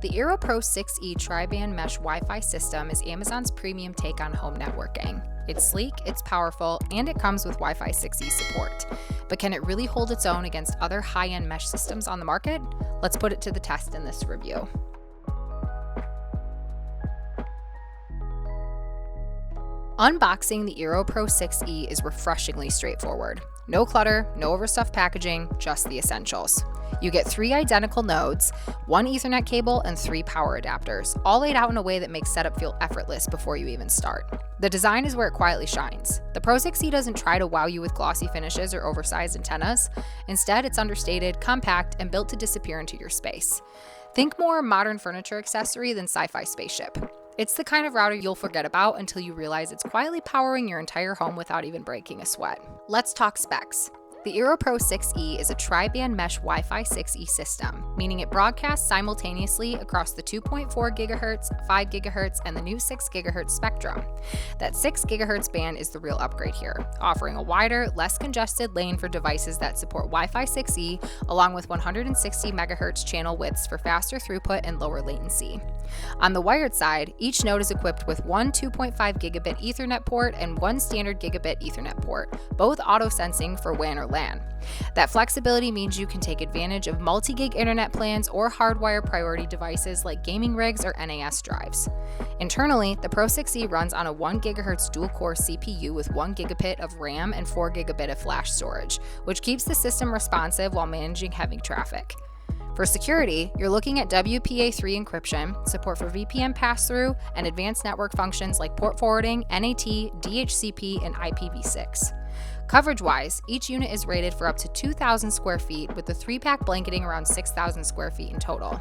The eero Pro 6E tri-band mesh Wi-Fi system is Amazon's premium take on home networking. It's sleek, it's powerful, and it comes with Wi-Fi 6E support. But can it really hold its own against other high-end mesh systems on the market? Let's put it to the test in this review. Unboxing the eero Pro 6E is refreshingly straightforward. No clutter, no overstuffed packaging, just the essentials. You get 3 identical nodes, 1 Ethernet cable, and 3 power adapters, all laid out in a way that makes setup feel effortless before you even start. The design is where it quietly shines. The Pro 6E doesn't try to wow you with glossy finishes or oversized antennas. Instead, it's understated, compact, and built to disappear into your space. Think more modern furniture accessory than sci-fi spaceship. It's the kind of router you'll forget about until you realize it's quietly powering your entire home without even breaking a sweat. Let's talk specs. The eero Pro 6E is a tri-band mesh Wi-Fi 6E system, meaning it broadcasts simultaneously across the 2.4 GHz, 5 GHz, and the new 6 GHz spectrum. That 6 GHz band is the real upgrade here, offering a wider, less congested lane for devices that support Wi-Fi 6E, along with 160 MHz channel widths for faster throughput and lower latency. On the wired side, each node is equipped with one 2.5 gigabit Ethernet port and one standard gigabit Ethernet port, both auto-sensing for WAN or LAN. That flexibility means you can take advantage of multi-gig internet plans or hardwire priority devices like gaming rigs or NAS drives. Internally, the Pro 6E runs on a 1 GHz dual-core CPU with 1 gigabit of RAM and 4 gigabit of flash storage, which keeps the system responsive while managing heavy traffic. For security, you're looking at WPA3 encryption, support for VPN pass-through, and advanced network functions like port forwarding, NAT, DHCP, and IPv6. Coverage-wise, each unit is rated for up to 2,000 square feet, with the 3-pack blanketing around 6,000 square feet in total.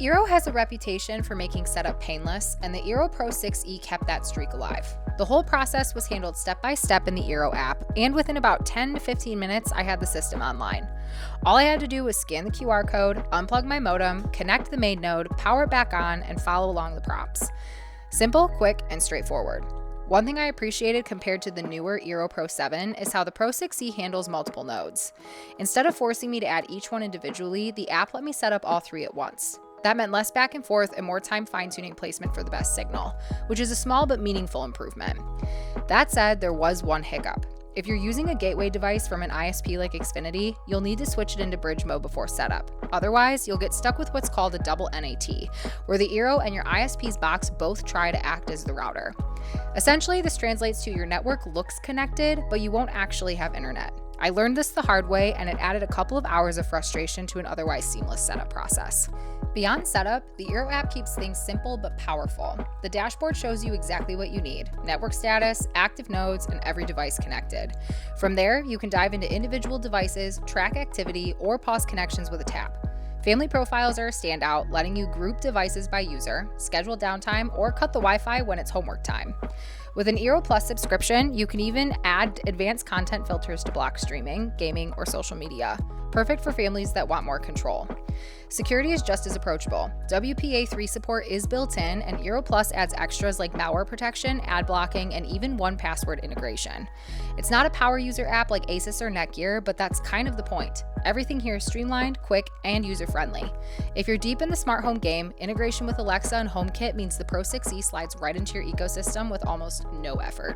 Eero has a reputation for making setup painless, and the eero Pro 6E kept that streak alive. The whole process was handled step by step in the eero app, and within about 10 to 15 minutes, I had the system online. All I had to do was scan the QR code, unplug my modem, connect the main node, power it back on, and follow along the prompts. Simple, quick, and straightforward. One thing I appreciated compared to the newer eero Pro 7 is how the Pro 6E handles multiple nodes. Instead of forcing me to add each one individually, the app let me set up all 3 at once. That meant less back and forth and more time fine-tuning placement for the best signal, which is a small but meaningful improvement. That said, there was one hiccup. If you're using a gateway device from an ISP like Xfinity, you'll need to switch it into bridge mode before setup. Otherwise, you'll get stuck with what's called a double NAT, where the eero and your ISP's box both try to act as the router. Essentially, this translates to your network looks connected, but you won't actually have internet. I learned this the hard way, and it added a couple of hours of frustration to an otherwise seamless setup process. Beyond setup, the eero app keeps things simple but powerful. The dashboard shows you exactly what you need: network status, active nodes, and every device connected. From there, you can dive into individual devices, track activity, or pause connections with a tap. Family profiles are a standout, letting you group devices by user, schedule downtime, or cut the Wi-Fi when it's homework time. With an eero Plus subscription, you can even add advanced content filters to block streaming, gaming, or social media. Perfect for families that want more control. Security is just as approachable. WPA3 support is built in, and eero Plus adds extras like malware protection, ad blocking, and even 1Password integration. It's not a power user app like Asus or Netgear, but that's kind of the point. Everything here is streamlined, quick, and user-friendly. If you're deep in the smart home game, integration with Alexa and HomeKit means the Pro 6E slides right into your ecosystem with almost no effort.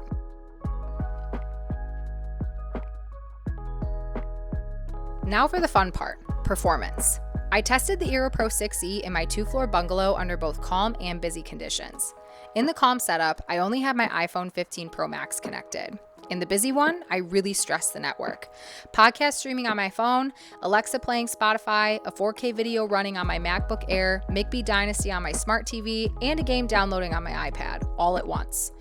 Now for the fun part, performance. I tested the eero Pro 6E in my 2-floor bungalow under both calm and busy conditions. In the calm setup, I only had my iPhone 15 Pro Max connected. In the busy one, I really stressed the network. Podcast streaming on my phone, Alexa playing Spotify, a 4K video running on my MacBook Air, McBee Dynasty on my smart TV, and a game downloading on my iPad, all at once.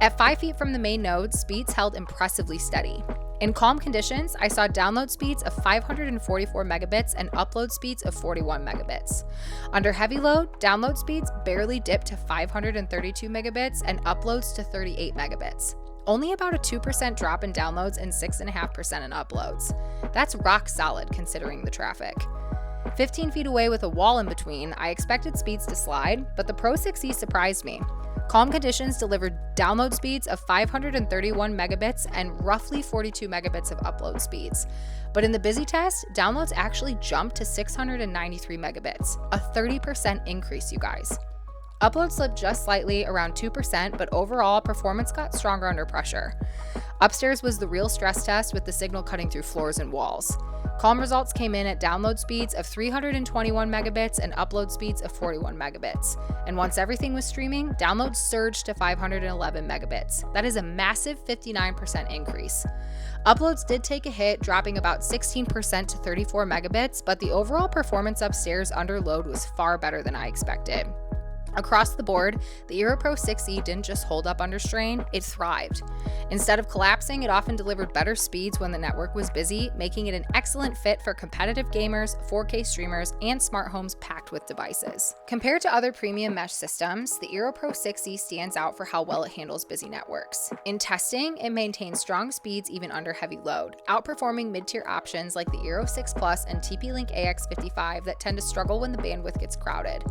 At 5 feet from the main node, speeds held impressively steady. In calm conditions, I saw download speeds of 544 megabits and upload speeds of 41 megabits. Under heavy load, download speeds barely dipped to 532 megabits and uploads to 38 megabits. Only about a 2% drop in downloads and 6.5% in uploads. That's rock solid considering the traffic. 15 feet away with a wall in between, I expected speeds to slide, but the Pro 6E surprised me. Calm conditions delivered download speeds of 531 megabits and roughly 42 megabits of upload speeds. But in the busy test, downloads actually jumped to 693 megabits, a 30% increase, you guys. Upload slipped just slightly, around 2%, but overall, performance got stronger under pressure. Upstairs was the real stress test with the signal cutting through floors and walls. Calm results came in at download speeds of 321 megabits and upload speeds of 41 megabits. And once everything was streaming, downloads surged to 511 megabits. That is a massive 59% increase. Uploads did take a hit, dropping about 16% to 34 megabits, but the overall performance upstairs under load was far better than I expected. Across the board, the eero Pro 6e didn't just hold up under strain, it thrived. Instead of collapsing, it often delivered better speeds when the network was busy, making it an excellent fit for competitive gamers, 4K streamers, and smart homes packed with devices. Compared to other premium mesh systems, the eero Pro 6e stands out for how well it handles busy networks. In testing, it maintains strong speeds even under heavy load, outperforming mid-tier options like the eero 6 Plus and TP-Link AX55 that tend to struggle when the bandwidth gets crowded.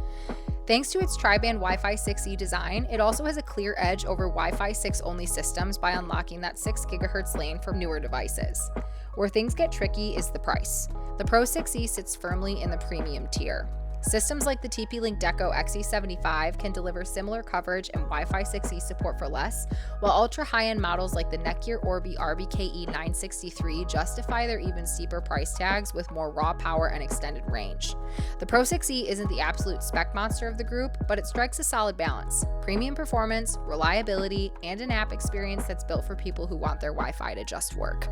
Thanks to its tri-band Wi-Fi 6E design, it also has a clear edge over Wi-Fi 6 only systems by unlocking that 6 GHz lane for newer devices. Where things get tricky is the price. The Pro 6e sits firmly in the premium tier. Systems like the TP-Link Deco XE75 can deliver similar coverage and Wi-Fi 6E support for less, while ultra high-end models like the Netgear Orbi RBKE963 justify their even steeper price tags with more raw power and extended range. The Pro 6e isn't the absolute spec monster of the group, but it strikes a solid balance: premium performance, reliability, and an app experience that's built for people who want their Wi-Fi to just work.